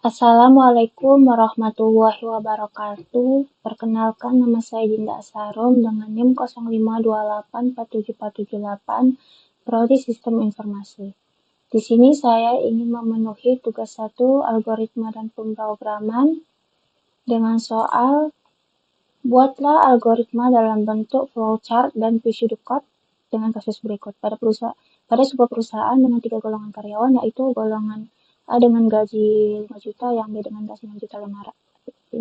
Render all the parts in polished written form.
Assalamualaikum warahmatullahi wabarakatuh. Perkenalkan, nama saya Dinda Asarom dengan NIM 0528474778, Prodi Sistem Informasi. Di sini saya ingin memenuhi tugas 1 algoritma dan pemrograman dengan soal buatlah algoritma dalam bentuk flowchart dan push the code dengan kasus berikut. Pada sebuah perusahaan dengan 3 golongan karyawan, yaitu golongan A dengan gaji 5 juta, yang B dengan gaji 6.500.000,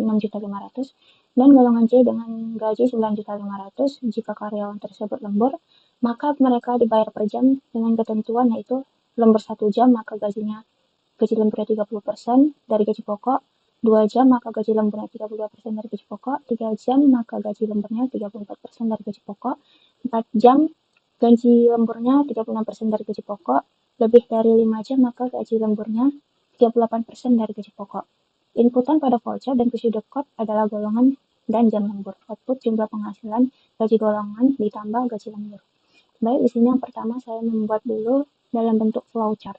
dan golongan C dengan gaji 9.500.000. Jika karyawan tersebut lembur, maka mereka dibayar per jam dengan ketentuan yaitu lembur 1 jam maka gaji lemburnya 30% dari gaji pokok, 2 jam maka gaji lemburnya 32% dari gaji pokok, 3 jam maka gaji lemburnya 34% dari gaji pokok, 4 jam gaji lemburnya 36% dari gaji pokok, lebih dari 5 jam maka gaji lemburnya 38% dari gaji pokok. Inputan pada voucher dan procedure code adalah golongan dan jam lembur. Output jumlah penghasilan gaji golongan ditambah gaji lembur. Baik, di sini yang pertama saya membuat dulu dalam bentuk flowchart.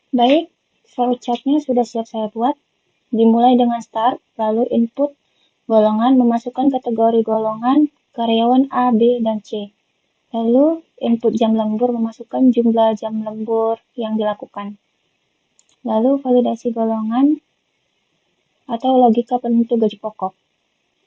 Baik, flowchart-nya sudah siap saya buat. Dimulai dengan start, lalu input golongan, memasukkan kategori golongan karyawan A, B, dan C. Lalu input jam lembur, memasukkan jumlah jam lembur yang dilakukan. Lalu validasi golongan atau logika penentu gaji pokok.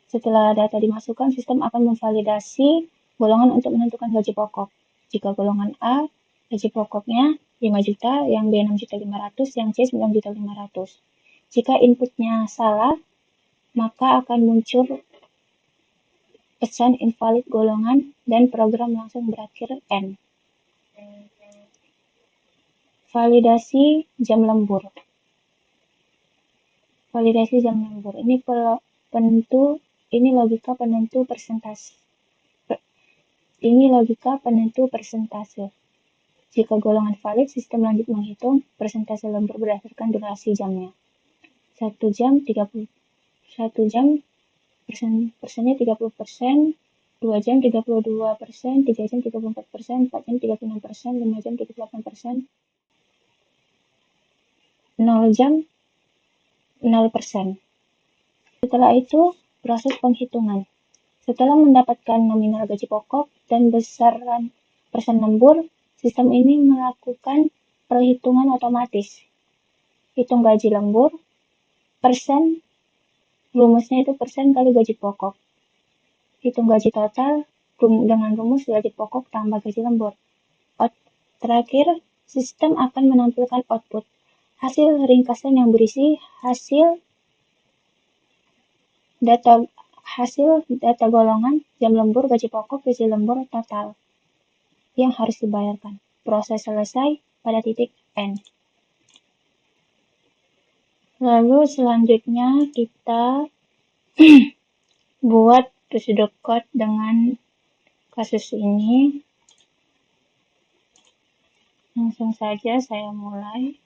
Setelah data dimasukkan, sistem akan memvalidasi golongan untuk menentukan gaji pokok. Jika golongan A, gaji pokoknya 5 juta, yang B 6.500.000, yang C 9.500.000. Jika inputnya salah, maka akan muncul pesan invalid golongan dan program langsung berakhir N. Validasi jam lembur. Validasi jam lembur. Ini logika penentu persentase. Jika golongan valid, sistem lanjut menghitung persentase lembur berdasarkan durasi jamnya. 1 jam 30, 1 jam persennya 30%, 2 jam 32%, 3 jam 34%, 4 jam 36%, 5 jam 38%, 0 jam 0%. Setelah itu, proses penghitungan. Setelah mendapatkan nominal gaji pokok dan besaran persen lembur, sistem ini melakukan perhitungan otomatis. Hitung gaji lembur, persen, rumusnya itu persen kali gaji pokok. Hitung gaji total dengan rumus gaji pokok tambah gaji lembur. Terakhir, sistem akan menampilkan output. Hasil ringkasan yang berisi hasil data golongan, jam lembur, gaji pokok, gaji lembur total yang harus dibayarkan. Proses selesai pada titik N. Lalu selanjutnya kita buat pseudocode dengan kasus ini. Langsung saja saya mulai.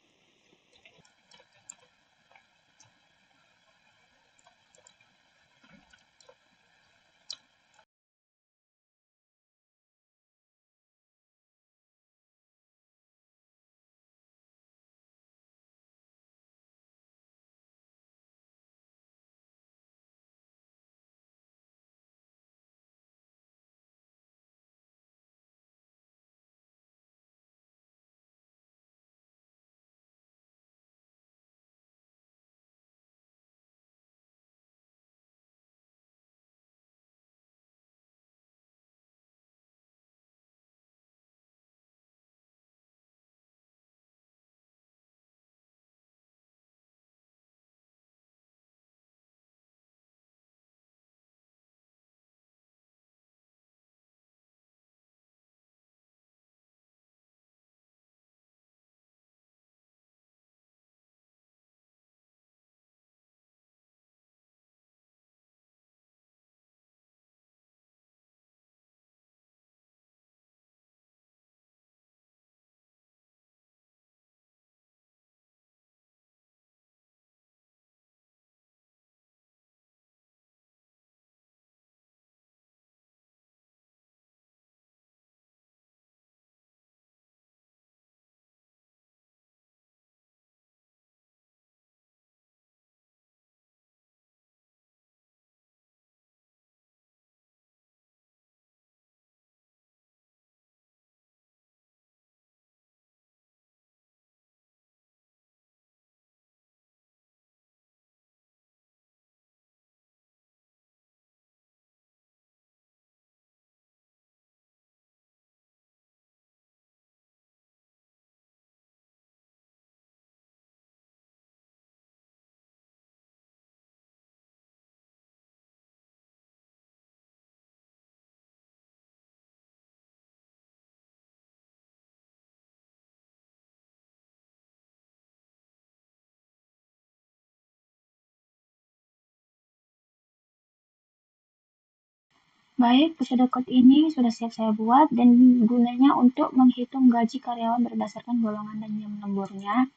Baik, pseudocode ini sudah siap saya buat dan gunanya untuk menghitung gaji karyawan berdasarkan golongan dan jam lemburnya.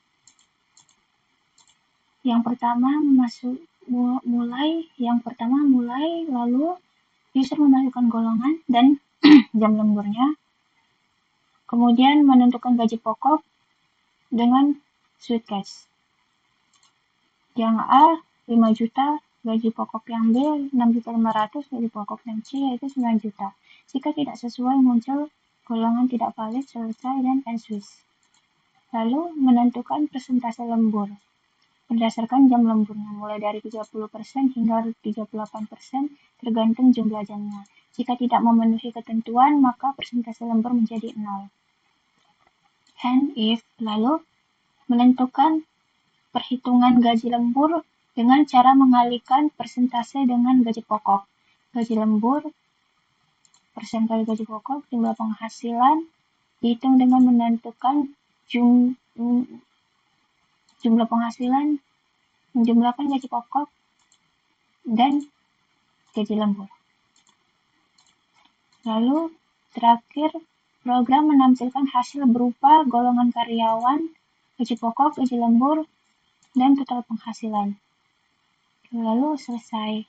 Yang pertama mulai, lalu user memasukkan golongan dan jam lemburnya. Kemudian menentukan gaji pokok dengan Suitcase. Yang A 5 juta, gaji pokok yang B 6.500.000, gaji pokok yang C yaitu 9 juta. Jika tidak sesuai muncul golongan tidak valid, selesai, dan Swiss. Lalu menentukan persentase lembur berdasarkan jam lemburnya, mulai dari 30% hingga 38% tergantung jumlah jamnya. Jika tidak memenuhi ketentuan, maka persentase lembur menjadi 0. And if, lalu menentukan perhitungan gaji lembur dengan cara mengalihkan persentase dengan gaji pokok. Gaji lembur persen kali gaji pokok, jumlah penghasilan dihitung dengan menentukan jumlah penghasilan menjumlahkan gaji pokok dan gaji lembur. Lalu terakhir, program menampilkan hasil berupa golongan karyawan, gaji pokok, gaji lembur, dan total penghasilan. Lalu selesai.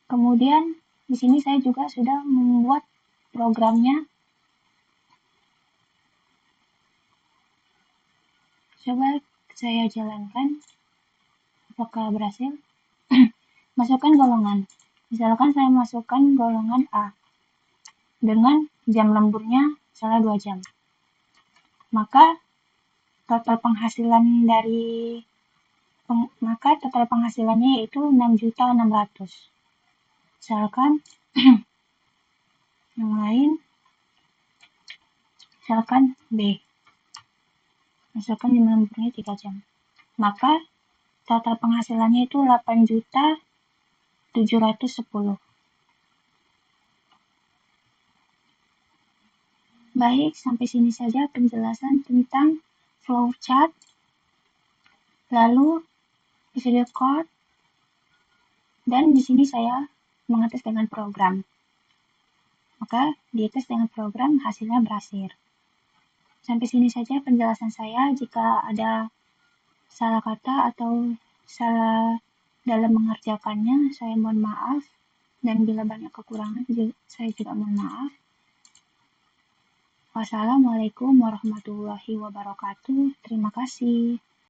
Kemudian di sini saya juga sudah membuat programnya. Coba saya jalankan. Apakah berhasil? Masukkan golongan. Misalkan saya masukkan golongan A dengan jam lemburnya misalnya 2 jam. Maka total penghasilannya yaitu 6.600.000. Misalkan yang lain, misalkan B. Misalkan jam lemburnya 3 jam. Maka total penghasilannya itu 8.710.000. Baik, sampai sini saja penjelasan tentang flowchart. Lalu video code, dan di sini saya mengetes dengan program. Maka dites dengan program, hasilnya berhasil. Sampai sini saja penjelasan saya. Jika ada salah kata atau salah dalam mengerjakannya, saya mohon maaf. Dan bila banyak kekurangan, saya juga mohon maaf. Wassalamualaikum warahmatullahi wabarakatuh. Terima kasih.